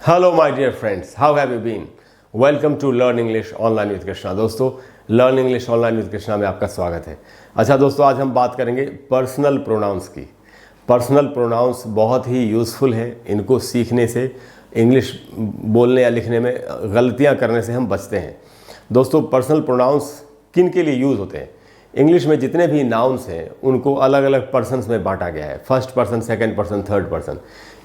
Hello my dear friends, how have you been? Welcome to learn English online with Krishna. दोस्तों, learn English online with Krishna में आपका स्वागत है। अच्छा दोस्तों, आज हम बात करेंगे पर्सनल प्रोनाउंस की। पर्सनल प्रोनाउंस बहुत ही यूज़फुल है। इनको सीखने से इंग्लिश बोलने या लिखने में गलतियां करने से हम बचते हैं। दोस्तों, पर्सनल प्रोनाउंस किन के लिए यूज़ होते हैं? इंग्लिश में जितने भी नाउन्स हैं उनको अलग अलग पर्सन्स में बांटा गया है। First person, second person, third person.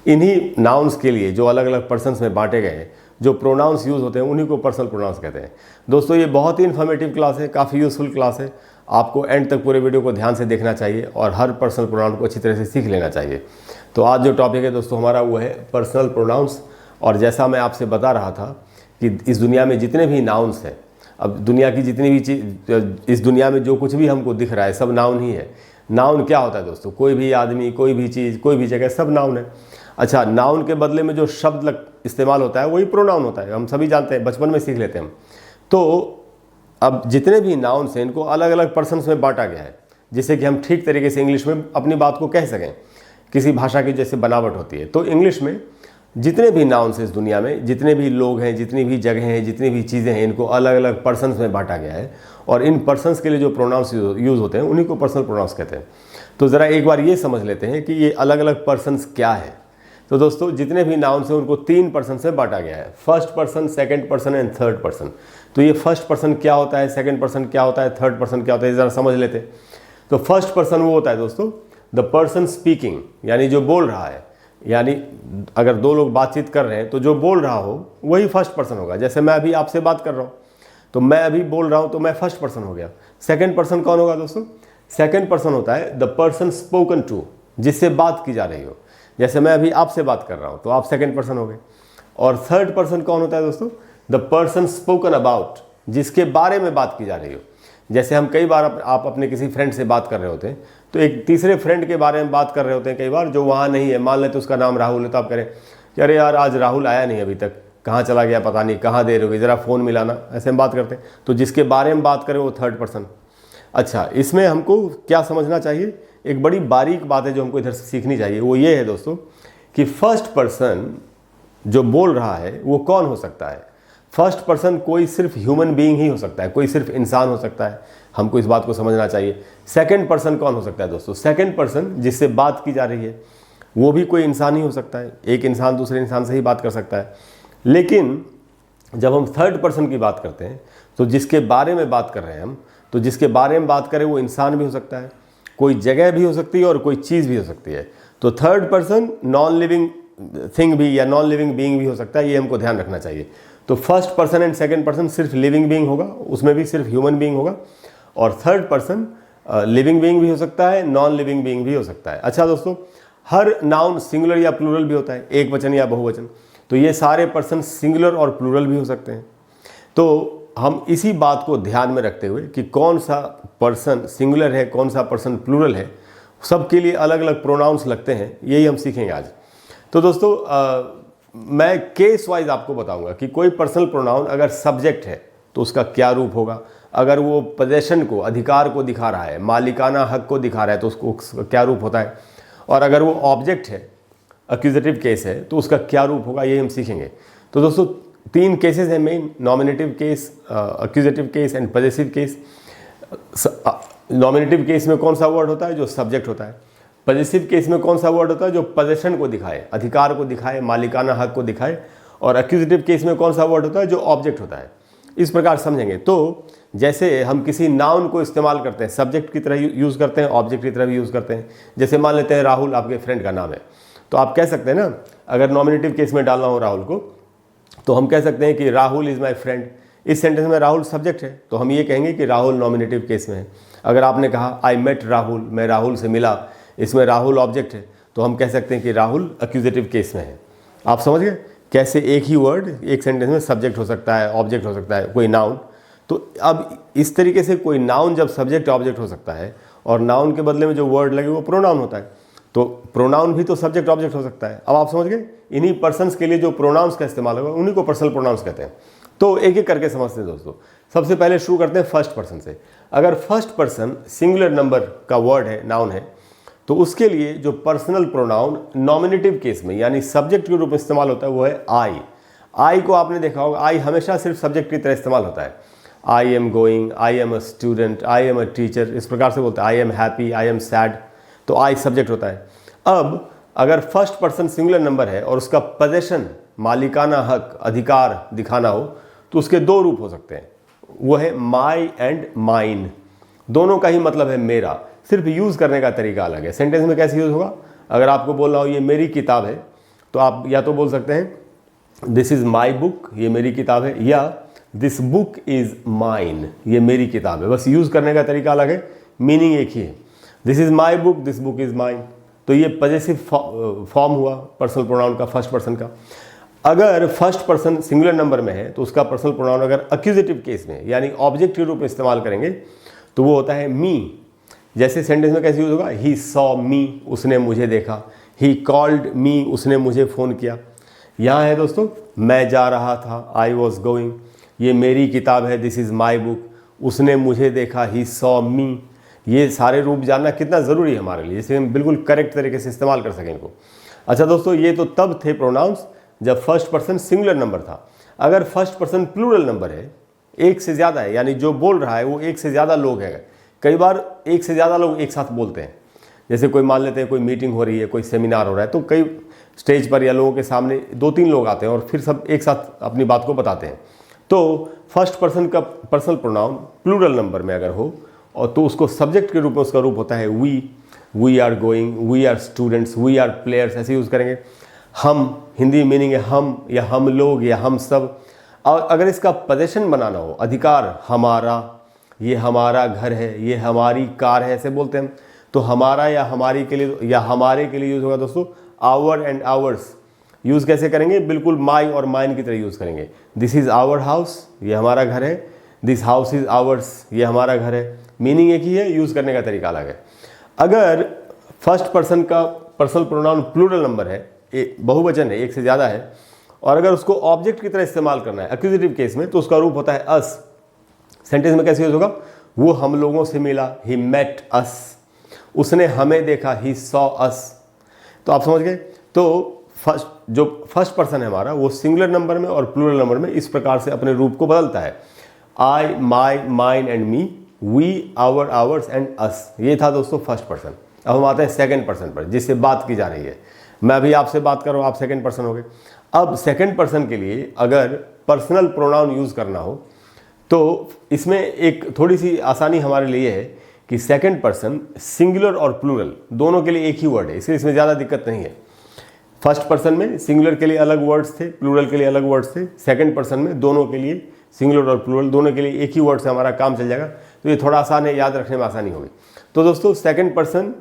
इन्हीं नाउन्स के लिए जो अलग अलग पर्सन्स में बांटे गए हैं, जो प्रोनाउंस यूज़ होते हैं, उन्हीं को पर्सनल प्रोनाउंस कहते हैं। दोस्तों, ये बहुत ही इन्फॉर्मेटिव क्लास है, काफ़ी यूज़फुल क्लास है। आपको एंड तक पूरे वीडियो को ध्यान से देखना चाहिए और हर पर्सनल प्रोनाउन को अच्छी तरह से सीख लेना चाहिए। तो आज जो टॉपिक है दोस्तों हमारा, वो है पर्सनल प्रोनाउंस। और जैसा मैं आपसे बता रहा था कि इस दुनिया में जितने भी नाउन्स हैं, अब दुनिया की जितनी भी चीज़, इस दुनिया में जो कुछ भी हमको दिख रहा है सब नाउन ही है। नाउन क्या होता है दोस्तों? कोई भी आदमी, कोई भी चीज़, कोई भी जगह, सब नाउन है। अच्छा, नाउन के बदले में जो शब्द इस्तेमाल होता है वही प्रोनाउन होता है। हम सभी जानते हैं, बचपन में सीख लेते हैं हम। तो अब जितने भी नाउन्स हैं इनको अलग अलग पर्सन्स में बांटा गया है, जिससे कि हम ठीक तरीके से इंग्लिश में अपनी बात को कह सकें। किसी भाषा की जैसे बनावट होती है, तो इंग्लिश में जितने भी नाउन्स हैं इस दुनिया में, जितने भी लोग हैं, जितनी भी जगह हैं, जितनी भी चीज़ें हैं, इनको अलग अलग पर्सन्स में बांटा गया है। और इन पर्सन्स के लिए जो प्रोनाउंस यूज़ होते हैं उन्हीं को पर्सनल प्रोनाउंस कहते हैं। तो ज़रा एक बार ये समझ लेते हैं कि ये अलग अलग पर्सन्स क्या है। तो दोस्तों, जितने भी नाउन्स हैं उनको 3 पर्सन से बांटा गया है। First person, second person and third person. तो ये फर्स्ट पर्सन क्या होता है, सेकंड पर्सन क्या होता है, थर्ड पर्सन क्या होता है, ज़रा समझ लेते हैं। तो फर्स्ट पर्सन वो होता है दोस्तों, द पर्सन स्पीकिंग, यानी जो बोल रहा है। यानी अगर दो लोग बातचीत कर रहे हैं तो जो बोल रहा हो वही फर्स्ट पर्सन होगा। जैसे मैं अभी आपसे बात कर रहा हूँ, तो मैं अभी बोल रहा हूँ तो मैं फर्स्ट पर्सन हो गया। सेकंड पर्सन कौन होगा दोस्तों? सेकंड पर्सन होता है द पर्सन स्पोकन टू, जिससे बात की जा रही हो। जैसे मैं अभी आपसे बात कर रहा हूँ तो आप सेकंड पर्सन हो गए। और थर्ड पर्सन कौन होता है दोस्तों? द पर्सन स्पोकन अबाउट, जिसके बारे में बात की जा रही हो। जैसे हम कई बार आप अपने किसी फ्रेंड से बात कर रहे होते हैं, तो एक तीसरे फ्रेंड के बारे में बात कर रहे होते हैं कई बार, जो वहाँ नहीं है। मान लेते उसका नाम राहुल है, तो आप करें कि अरे यार, आज राहुल आया नहीं अभी तक, कहाँ चला गया पता नहीं, कहाँ देर हो गई, ज़रा फ़ोन मिलाना, ऐसे हम बात करते हैं। तो जिसके बारे में बात करें वो थर्ड पर्सन। अच्छा, इसमें हमको क्या समझना चाहिए? एक बड़ी बारीक बात है जो हमको इधर से सीखनी चाहिए, वो ये है दोस्तों कि फर्स्ट पर्सन जो बोल रहा है वो कौन हो सकता है? फर्स्ट पर्सन कोई सिर्फ ह्यूमन बीइंग ही हो सकता है, कोई सिर्फ इंसान हो सकता है। हमको इस बात को समझना चाहिए। सेकंड पर्सन कौन हो सकता है दोस्तों? सेकंड पर्सन जिससे बात की जा रही है वो भी कोई इंसान ही हो सकता है। एक इंसान दूसरे इंसान से ही बात कर सकता है। लेकिन जब हम थर्ड पर्सन की बात करते हैं, तो जिसके बारे में बात कर रहे हैं हम, तो जिसके बारे में बात करें वो इंसान भी हो सकता है, कोई जगह भी हो सकती है और कोई चीज़ भी हो सकती है। तो third person non living thing भी या नॉन लिविंग बीइंग भी हो सकता है, ये हमको ध्यान रखना चाहिए। तो first person and second person सिर्फ लिविंग बीइंग होगा, उसमें भी सिर्फ ह्यूमन बीइंग होगा। और थर्ड पर्सन लिविंग बीइंग भी हो सकता है, नॉन लिविंग बीइंग भी हो सकता है। अच्छा दोस्तों, हर नाउन सिंगुलर या प्लूरल भी होता है, एक वचन या बहुवचन। तो ये सारे पर्सन सिंगुलर और प्लूरल भी हो सकते हैं। तो हम इसी बात को ध्यान में रखते हुए कि कौन सा पर्सन सिंगुलर है, कौन सा पर्सन प्लूरल है, सबके लिए अलग अलग प्रोनाउंस लगते हैं, यही हम सीखेंगे आज। तो दोस्तों, मैं केस वाइज आपको बताऊंगा कि कोई पर्सनल प्रोनाउन अगर सब्जेक्ट है तो उसका क्या रूप होगा। अगर वो पोजेशन को, अधिकार को दिखा रहा है, मालिकाना हक को दिखा रहा है, तो उसका क्या रूप होता है। और अगर वो ऑब्जेक्ट है, एक्यूजेटिव केस है, तो उसका क्या रूप होगा, ये हम सीखेंगे। तो दोस्तों, 3 केसेस हैं main: nominative case, accusative case and possessive case. Nominative case में कौन सा वर्ड होता है? जो सब्जेक्ट होता है। पॉजेसिव केस में कौन सा वर्ड होता है? जो पोजेशन को दिखाए, अधिकार को दिखाए, मालिकाना हक को दिखाए। और एक्यूजेटिव केस में कौन सा वर्ड होता है? जो ऑब्जेक्ट होता है। इस प्रकार समझेंगे। तो जैसे हम किसी नाउन को इस्तेमाल करते हैं, सब्जेक्ट की तरह यूज़ करते हैं, ऑब्जेक्ट की तरह भी यूज़ करते हैं। जैसे मान लेते हैं राहुल आपके फ्रेंड का नाम है, तो आप कह सकते हैं ना, अगर नॉमिनेटिव केस में डालना हो राहुल को, तो हम कह सकते हैं कि राहुल इज़ माई फ्रेंड। इस सेंटेंस में राहुल सब्जेक्ट है, तो हम ये कहेंगे कि राहुल नॉमिनेटिव केस में है। अगर आपने कहा आई मेट राहुल, मैं राहुल से मिला, इसमें राहुल ऑब्जेक्ट है, तो हम कह सकते हैं कि राहुल एक्यूजेटिव केस में है। आप समझ गए कैसे एक ही वर्ड एक सेंटेंस में सब्जेक्ट हो सकता है, ऑब्जेक्ट हो सकता है, कोई नाउन। तो अब इस तरीके से कोई नाउन जब सब्जेक्ट ऑब्जेक्ट हो सकता है, और नाउन के बदले में जो वर्ड लगे वो प्रोनाउन होता है, तो प्रोनाउन भी तो सब्जेक्ट ऑब्जेक्ट हो सकता है। अब आप समझ गए, इन्हीं पर्सन्स के लिए जो प्रोनाउंस का इस्तेमाल होगा उन्हीं को पर्सनल प्रोनाउंस कहते हैं। तो एक एक करके समझते हैं दोस्तों। सबसे पहले शुरू करते हैं फर्स्ट पर्सन से। अगर फर्स्ट पर्सन सिंगुलर नंबर का वर्ड है, नाउन है, तो उसके लिए जो पर्सनल प्रोनाउन नॉमिनेटिव केस में यानी सब्जेक्ट के रूप में इस्तेमाल होता है वो है आई। आई को आपने देखा होगा, आई हमेशा सिर्फ सब्जेक्ट की तरह इस्तेमाल होता है। I am going, I am a student, I am a teacher, इस प्रकार से बोलते हैं। I am happy, I am sad, तो आई सब्जेक्ट होता है। अब अगर फर्स्ट पर्सन सिंगुलर नंबर है और उसका पोजेशन, मालिकाना हक, अधिकार दिखाना हो, तो उसके दो रूप हो सकते हैं। वो है माई एंड माइन, दोनों का ही मतलब है मेरा, सिर्फ यूज़ करने का तरीका अलग है। सेंटेंस में कैसे यूज़ होगा? अगर आपको बोलना हो ये मेरी किताब है, तो आप या तो बोल सकते हैं दिस इज़ माई बुक, ये मेरी किताब है, या दिस बुक इज़ माइन, ये मेरी किताब है। बस यूज़ करने का तरीका अलग है, मीनिंग एक ही है। This is my book, this book is mine, तो ये पॉजेसिव फॉर्म हुआ पर्सनल प्रोनाउन का, फर्स्ट पर्सन का। अगर फर्स्ट पर्सन सिंगुलर नंबर में है तो उसका पर्सनल प्रोनाउन अगर एक्यूजेटिव केस में यानी ऑब्जेक्ट के रूप में इस्तेमाल करेंगे तो वो होता है मी। जैसे सेंटेंस में कैसे यूज होगा? ही सॉ मी, उसने मुझे देखा। ही कॉल्ड मी, उसने मुझे फ़ोन किया। यहाँ है दोस्तों, मैं जा रहा था, आई वॉज गोइंग। ये मेरी किताब है, दिस इज़ माई बुक। उसने मुझे देखा, ही सॉ मी। ये सारे रूप जानना कितना ज़रूरी है हमारे लिए, जिससे हम बिल्कुल करेक्ट तरीके से इस्तेमाल कर सकें इनको। अच्छा दोस्तों, ये तो तब थे प्रोनाउंस जब फर्स्ट पर्सन सिंगुलर नंबर था। अगर फर्स्ट पर्सन प्लूरल नंबर है, एक से ज़्यादा है, यानी जो बोल रहा है वो एक से ज़्यादा लोग हैं, कई बार एक से ज़्यादा लोग एक साथ बोलते हैं। जैसे कोई मान लेते हैं कोई मीटिंग हो रही है, कोई सेमिनार हो रहा है, तो कई स्टेज पर या लोगों के सामने 2-3 लोग आते हैं और फिर सब एक साथ अपनी बात को बताते हैं। तो फर्स्ट पर्सन का पर्सनल प्रोनाउन प्लूरल नंबर में अगर हो और तो उसको सब्जेक्ट के रूप में उसका रूप होता है we are going, we are students, we are players, ऐसे यूज़ करेंगे। हम, हिंदी मीनिंग है हम या हम लोग या हम सब। और अगर इसका पोजेशन बनाना हो, अधिकार, हमारा, ये हमारा घर है, ये हमारी कार है, ऐसे बोलते हैं हम, तो हमारा या हमारी के लिए या हमारे के लिए यूज़ होगा दोस्तों आवर एंड आवर्स। यूज़ कैसे करेंगे? बिल्कुल माई और माइन की तरह यूज़ करेंगे। दिस इज़ आवर हाउस, ये हमारा घर है। दिस हाउस इज़ आवर्स, ये हमारा घर है। मीनिंग एक ही है, यूज़ करने का तरीका अलग है। अगर फर्स्ट पर्सन का पर्सनल प्रोनाउन प्लूरल नंबर है, बहुवचन है, एक से ज़्यादा है, और अगर उसको ऑब्जेक्ट की तरह इस्तेमाल करना है एक्यूजेटिव केस में, तो उसका रूप होता है अस। सेंटेंस में कैसे यूज होगा? वो हम लोगों से मिला, ही मेट अस। उसने हमें देखा, ही सॉ अस। तो आप समझ गए। तो जो फर्स्ट पर्सन है हमारा, वो सिंगुलर नंबर में और प्लूरल नंबर में इस प्रकार से अपने रूप को बदलता है। I, my, mine and me, we, our, ours and us. ये था दोस्तों फर्स्ट पर्सन। अब हम आते हैं सेकंड पर्सन पर, जिससे बात की जा रही है। मैं अभी आपसे बात कर रहा हूँ, आप सेकंड पर्सन हो गए। अब सेकंड पर्सन के लिए अगर पर्सनल प्रोनाउन यूज़ करना हो तो इसमें एक थोड़ी सी आसानी हमारे लिए है कि सेकंड पर्सन सिंगुलर और प्लूरल दोनों के लिए एक ही वर्ड है, इसलिए इसमें ज़्यादा दिक्कत नहीं है। फर्स्ट पर्सन में सिंगुलर के लिए अलग वर्ड्स थे, प्लूरल के लिए अलग वर्ड्स थे। सेकंड पर्सन में दोनों के लिए, सिंगुलर और प्लूरल दोनों के लिए एक ही वर्ड से हमारा काम चल जाएगा। तो ये थोड़ा आसान है, याद रखने में आसानी होगी। तो दोस्तों, सेकंड पर्सन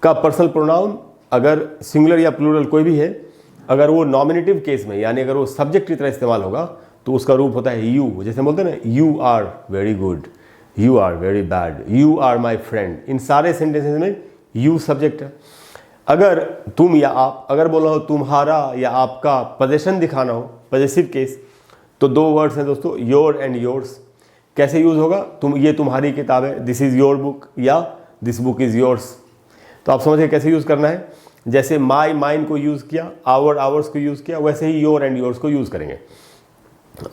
का पर्सनल प्रोनाउन अगर सिंगुलर या प्लूरल कोई भी है, अगर वो नॉमिनेटिव केस में यानी अगर वो सब्जेक्ट की तरह इस्तेमाल होगा तो उसका रूप होता है यू। जैसे बोलते हैं ना, you are very good, you are very bad, you are my friend. इन सारे सेंटेंसेस में यू सब्जेक्ट है। अगर तुम या आप, अगर बोलना हो तुम्हारा या आपका, पोजेशन दिखाना हो, पॉजेसिव केस, तो दो वर्ड्स हैं दोस्तों, योर एंड योर्स। कैसे यूज होगा? तुम, ये तुम्हारी किताब है, दिस इज योर बुक, या दिस बुक इज योर्स। तो आप समझिए कैसे यूज करना है। जैसे माई, माइन को यूज किया, आवर, आवर्स को यूज किया, वैसे ही योर एंड योर्स को यूज करेंगे।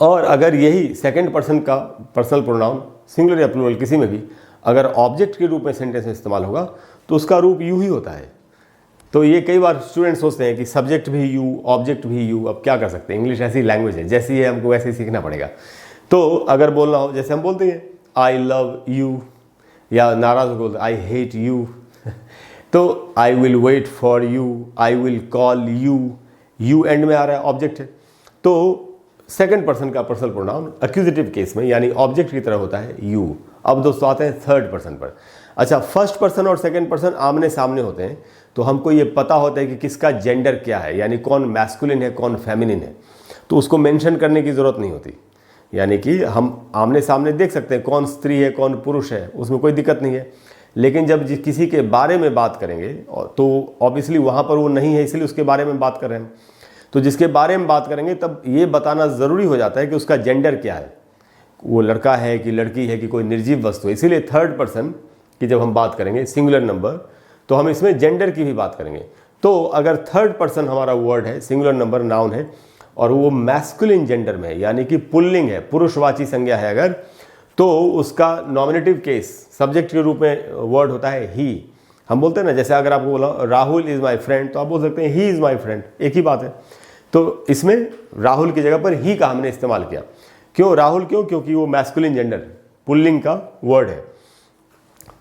और अगर यही सेकंड पर्सन का पर्सनल प्रोनाउन सिंगुलर या प्लूरल किसी में भी अगर ऑब्जेक्ट के रूप में सेंटेंस में इस्तेमाल होगा तो उसका रूप यू ही होता है। तो ये कई बार स्टूडेंट सोचते हैं कि सब्जेक्ट भी यू, ऑब्जेक्ट भी यू। अब क्या कर सकते हैं, इंग्लिश ऐसी लैंग्वेज है, जैसी है हमको वैसे ही सीखना पड़ेगा। तो अगर बोलना हो, जैसे हम बोलते हैं आई लव यू, या नाराज होकर बोलते आई हेट यू, तो I will wait for you, I will call you, you and में आ रहा है, ऑब्जेक्ट है। तो सेकंड पर्सन का पर्सनल प्रोनाउन एक्यूजेटिव केस में यानी ऑब्जेक्ट की तरह होता है यू। अब दोस्तों आते हैं थर्ड पर्सन पर। अच्छा, फर्स्ट पर्सन और सेकंड पर्सन आमने सामने होते हैं तो हमको ये पता होता है कि किसका जेंडर क्या है, यानी कौन मैस्कुलिन है, कौन फेमिनिन है। तो उसको मेंशन करने की ज़रूरत नहीं होती, यानी कि हम आमने सामने देख सकते हैं कौन स्त्री है, कौन पुरुष है, उसमें कोई दिक्कत नहीं है। लेकिन जब किसी के बारे में बात करेंगे तो ऑब्वियसली वहाँ पर वो नहीं है, इसलिए उसके बारे में बात कर रहे हैं। तो जिसके बारे में बात करेंगे तब ये बताना ज़रूरी हो जाता है कि उसका जेंडर क्या है, वो लड़का है कि लड़की है कि कोई निर्जीव वस्तु है। इसीलिए थर्ड पर्सन की जब हम बात करेंगे सिंगुलर नंबर तो हम इसमें जेंडर की भी बात करेंगे। तो अगर थर्ड पर्सन हमारा वर्ड है, सिंगुलर नंबर नाउन है, और वो मैस्कुलिन जेंडर में है, यानी कि पुल्लिंग है, पुरुषवाची संज्ञा है अगर, तो उसका नॉमिनेटिव केस सब्जेक्ट के रूप में वर्ड होता है ही। हम बोलते हैं ना, जैसे अगर आपको बोला राहुल इज़ माय फ्रेंड, तो आप बोल सकते हैं ही इज़ माय फ्रेंड, एक ही बात है। तो इसमें राहुल की जगह पर ही का हमने इस्तेमाल किया। क्यों राहुल, क्यों? क्योंकि वो मैस्कुलिन जेंडर पुल्लिंग का वर्ड है।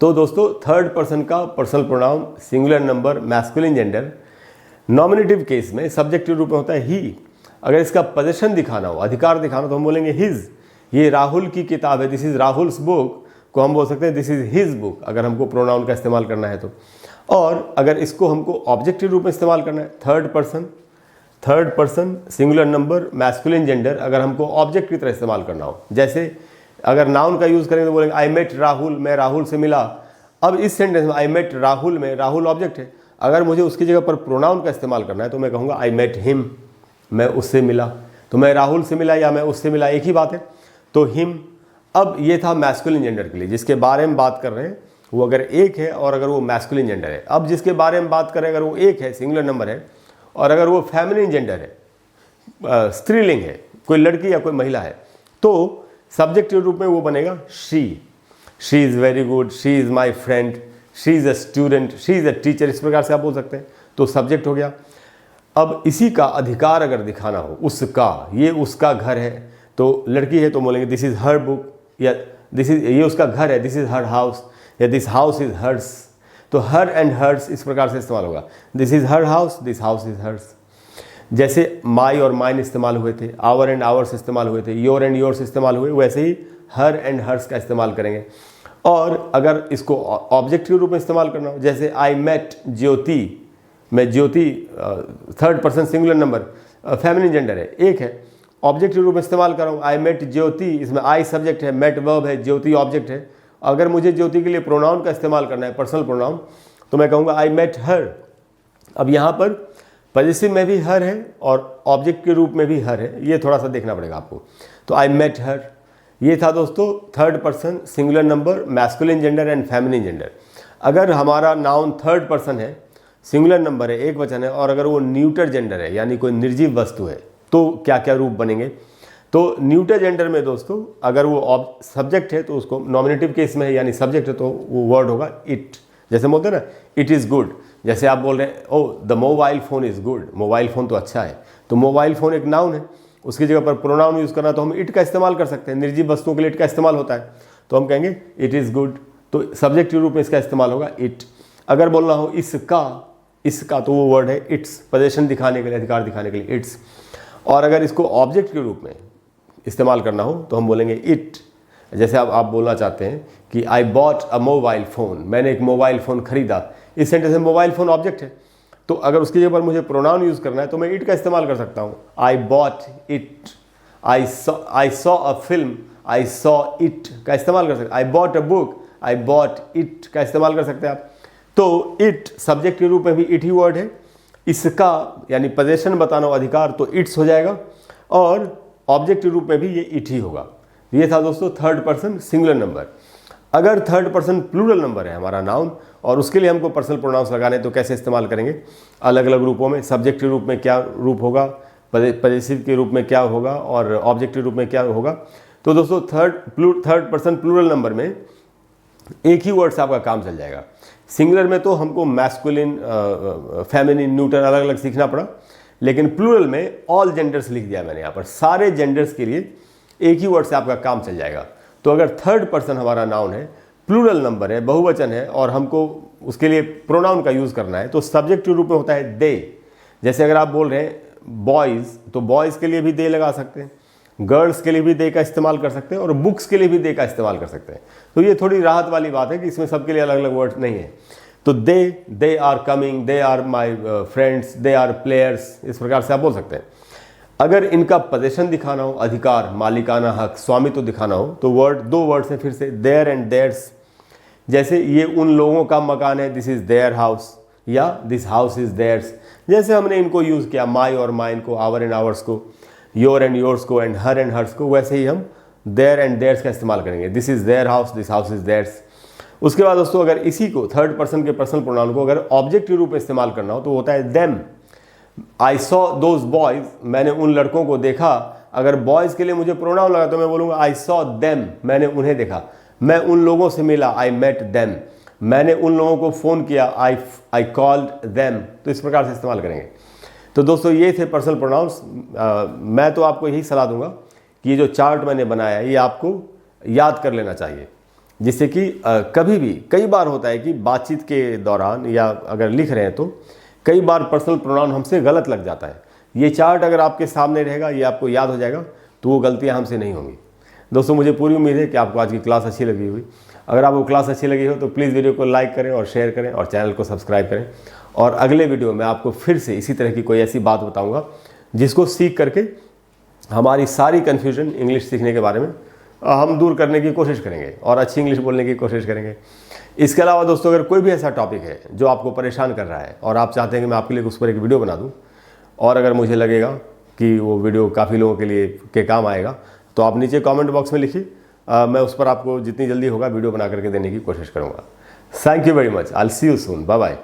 तो दोस्तों थर्ड पर्सन का personal pronoun singular number masculine gender nominative case में सब्जेक्ट के रूप में होता है ही। अगर इसका पोजीशन दिखाना हो, अधिकार दिखाना, तो हम बोलेंगे हिज। ये राहुल की किताब है, दिस इज राहुल्स बुक, को हम बोल सकते हैं दिस इज हिज बुक, अगर हमको प्रोनाउन का इस्तेमाल करना है तो। और अगर इसको हमको ऑब्जेक्ट के रूप में इस्तेमाल करना है, third person singular number masculine gender, अगर हमको ऑब्जेक्ट की तरह इस्तेमाल करना हो, जैसे अगर नाउन का यूज़ करेंगे तो बोलेंगे आई मेट राहुल, मैं राहुल से मिला। अब इस सेंटेंस में आई मेट राहुल में राहुल ऑब्जेक्ट है, अगर मुझे उसकी जगह पर प्रोनाउन का इस्तेमाल करना है तो मैं कहूँगा आई मेट हिम, मैं उससे मिला। तो मैं राहुल से मिला या मैं उससे मिला, एक ही बात है। तो हिम। अब ये था मैस्कुलिन जेंडर के लिए, जिसके बारे में बात कर रहे हैं वो अगर एक है और अगर वो मैस्कुलिन जेंडर है। अब जिसके बारे में बात करें, अगर वो एक है, सिंगुलर नंबर है, और अगर वो फेमिनिन जेंडर है, स्त्रीलिंग है, कोई लड़की या कोई महिला है, तो सब्जेक्ट के रूप में वो बनेगा she is very good, she is my friend, she is a student, she is a teacher, इस प्रकार से आप बोल सकते हैं। तो सब्जेक्ट हो गया। अब इसी का अधिकार अगर दिखाना हो, उसका, ये उसका घर है, तो लड़की है तो बोलेंगे दिस इज़ हर बुक, या दिस इज, ये उसका घर है, दिस इज़ हर हाउस, या दिस हाउस इज़ हर्स। तो हर एंड हर्स इस प्रकार से इस्तेमाल होगा, this is her house, this house is hers. जैसे माई और माइन इस्तेमाल हुए थे, आवर एंड आवर्स इस्तेमाल हुए थे, योर एंड योर्स इस्तेमाल हुए, वैसे ही हर एंड हर्स का इस्तेमाल करेंगे। और अगर इसको ऑब्जेक्ट के रूप में इस्तेमाल करना हो, जैसे आई मेट ज्योति, मैं Jyoti, third person singular number, feminine gender है, एक है, ऑब्जेक्ट के रूप में इस्तेमाल कर रहा हूँ, आई मेट ज्योति, इसमें आई सब्जेक्ट है, मेट वर्ब है, ज्योति ऑब्जेक्ट है। अगर मुझे ज्योति के लिए प्रोनाउन का इस्तेमाल करना है, पर्सनल प्रोनाउन, तो मैं कहूँगा आई मेट हर। अब यहाँ पर पॉजिटिव में भी हर है और ऑब्जेक्ट के रूप में भी हर है, ये थोड़ा सा देखना पड़ेगा आपको। तो आई मेट हर, ये था दोस्तों third person singular number masculine gender and feminine gender. अगर हमारा नाउन थर्ड पर्सन है, सिंगुलर नंबर है, एक वचन है, और अगर वो न्यूटर जेंडर है, यानी कोई निर्जीव वस्तु है, तो क्या क्या रूप बनेंगे? तो न्यूटर जेंडर में दोस्तों अगर वो सब्जेक्ट है तो उसको नॉमिनेटिव केस में है, यानी सब्जेक्ट है, तो वो वर्ड होगा इट। जैसे बोलते हैं ना, इट इज़ गुड, जैसे आप बोल रहे हैं oh the mobile phone is good, mobile phone तो अच्छा है, तो मोबाइल फ़ोन एक नाउन है, उसकी जगह पर प्रोनाउन यूज़ करना तो हम इट का इस्तेमाल कर सकते हैं। निर्जीव वस्तुओं के लिए इट का इस्तेमाल होता है, तो हम कहेंगे इट इज़ गुड, तो सब्जेक्ट के रूप में इसका इस्तेमाल होगा इट। अगर बोलना हो इसका, तो वो वर्ड है इट्स, पोजीशन दिखाने के लिए, अधिकार दिखाने के लिए इट्स। और अगर इसको ऑब्जेक्ट के रूप में इस्तेमाल करना हो तो हम बोलेंगे इट। जैसे आप बोलना चाहते हैं कि I bought a mobile phone, मैंने एक मोबाइल फ़ोन खरीदा, इस सेंटेंस में मोबाइल फ़ोन ऑब्जेक्ट है, तो अगर उसकी जगह पर मुझे प्रोनाउन यूज़ करना है तो मैं इट का इस्तेमाल कर सकता हूँ। I bought it, I saw a film, I saw it का इस्तेमाल कर सकते हैं। I bought a book, I bought it का इस्तेमाल कर सकते हैं आप। तो इट सब्जेक्ट के रूप में भी इट ही वर्ड है, इसका यानी पोजीशन बताना हो, अधिकार, तो इट्स हो जाएगा, और ऑब्जेक्ट के रूप में भी ये इट ही होगा। ये था दोस्तों थर्ड पर्सन सिंगुलर नंबर। अगर थर्ड पर्सन प्लूरल नंबर है हमारा नाउन, और उसके लिए हमको पर्सनल प्रोनाउंस लगाने, तो कैसे इस्तेमाल करेंगे? अलग अलग रूपों में, सब्जेक्ट के रूप में क्या रूप होगा, पॉजिटिव के रूप में क्या होगा, और ऑब्जेक्ट के रूप में क्या होगा। तो दोस्तों थर्ड पर्सन प्लूरल नंबर में एक ही वर्ड से आपका काम चल जाएगा। सिंगुलर में तो हमको मैस्कुलिन, फेमिनिन, न्यूटर अलग अलग सीखना पड़ा, लेकिन प्लूरल में ऑल जेंडर्स लिख दिया मैंने यहाँ पर, सारे जेंडर्स के लिए एक ही वर्ड से आपका काम चल जाएगा। तो अगर थर्ड पर्सन हमारा नाउन है, प्लूरल नंबर है, बहुवचन है, और हमको उसके लिए प्रोनाउन का यूज़ करना है, तो सब्जेक्ट के रूप में होता है दे। जैसे अगर आप बोल रहे हैं बॉयज़, तो बॉयज़ के लिए भी दे लगा सकते हैं, गर्ल्स के लिए भी दे का इस्तेमाल कर सकते हैं, और बुक्स के लिए भी दे का इस्तेमाल कर सकते हैं। तो ये थोड़ी राहत वाली बात है कि इसमें सबके लिए अलग अलग वर्ड नहीं है। तो they are coming, they are my friends, they are players, इस प्रकार से आप बोल सकते हैं। अगर इनका पोजीशन दिखाना हो, अधिकार, मालिकाना हक, स्वामित्व दिखाना हो, तो दो वर्ड्स हैं फिर से, देयर एंड देयर्स। जैसे ये उन लोगों का मकान है, दिस इज़ देयर हाउस, या दिस हाउस इज़ देयर्स। जैसे हमने इनको यूज़ किया, माई और माइन को, आवर एंड आवर्स को, योर एंड योर्स को, एंड हर एंड हर्स को, वैसे ही हम देयर एंड देयर्स का इस्तेमाल करेंगे। This is their house, this house is theirs. उसके बाद दोस्तों अगर इसी को थर्ड पर्सन के पर्सनल प्रोनाउन को अगर ऑब्जेक्ट के रूप में इस्तेमाल करना हो तो होता है them. I saw those boys, मैंने उन लड़कों को देखा। अगर बॉयज़ के लिए मुझे प्रोनाउन लगा तो मैं बोलूँगा आई सॉ देम, मैंने उन्हें देखा। मैं उन लोगों से मिला, आई मेट देम। मैंने उन लोगों को फ़ोन किया, आई कॉल्ड देम। तो इस प्रकार से इस्तेमाल करेंगे। तो दोस्तों ये थे पर्सनल प्रोनाउंस। मैं तो आपको यही सलाह दूंगा कि ये जो चार्ट मैंने बनाया है ये आपको याद कर लेना चाहिए, जिससे कि कभी भी, कई बार होता है कि बातचीत के दौरान या अगर लिख रहे हैं तो कई बार पर्सनल प्रोनाउन हमसे गलत लग जाता है। ये चार्ट अगर आपके सामने रहेगा, ये आपको याद हो जाएगा, तो वो गलतियाँ हमसे नहीं होंगी। दोस्तों मुझे पूरी उम्मीद है कि आपको आज की क्लास अच्छी लगी हुई। अगर आपको क्लास अच्छी लगी हो तो प्लीज़ वीडियो को लाइक करें और शेयर करें और चैनल को सब्सक्राइब करें। और अगले वीडियो में आपको फिर से इसी तरह की कोई ऐसी बात बताऊंगा जिसको सीख करके हमारी सारी कन्फ्यूजन इंग्लिश सीखने के बारे में हम दूर करने की कोशिश करेंगे और अच्छी इंग्लिश बोलने की कोशिश करेंगे। इसके अलावा दोस्तों अगर कोई भी ऐसा टॉपिक है जो आपको परेशान कर रहा है और आप चाहते हैं कि मैं आपके लिए उस पर एक वीडियो बना दूँ, और अगर मुझे लगेगा कि वो वीडियो काफ़ी लोगों के लिए के काम आएगा, तो आप नीचे कमेंट बॉक्स में लिखिए। मैं उस पर आपको जितनी जल्दी होगा वीडियो बना करके देने की कोशिश करूँगा। Thank you very much. I will see you soon. Bye bye.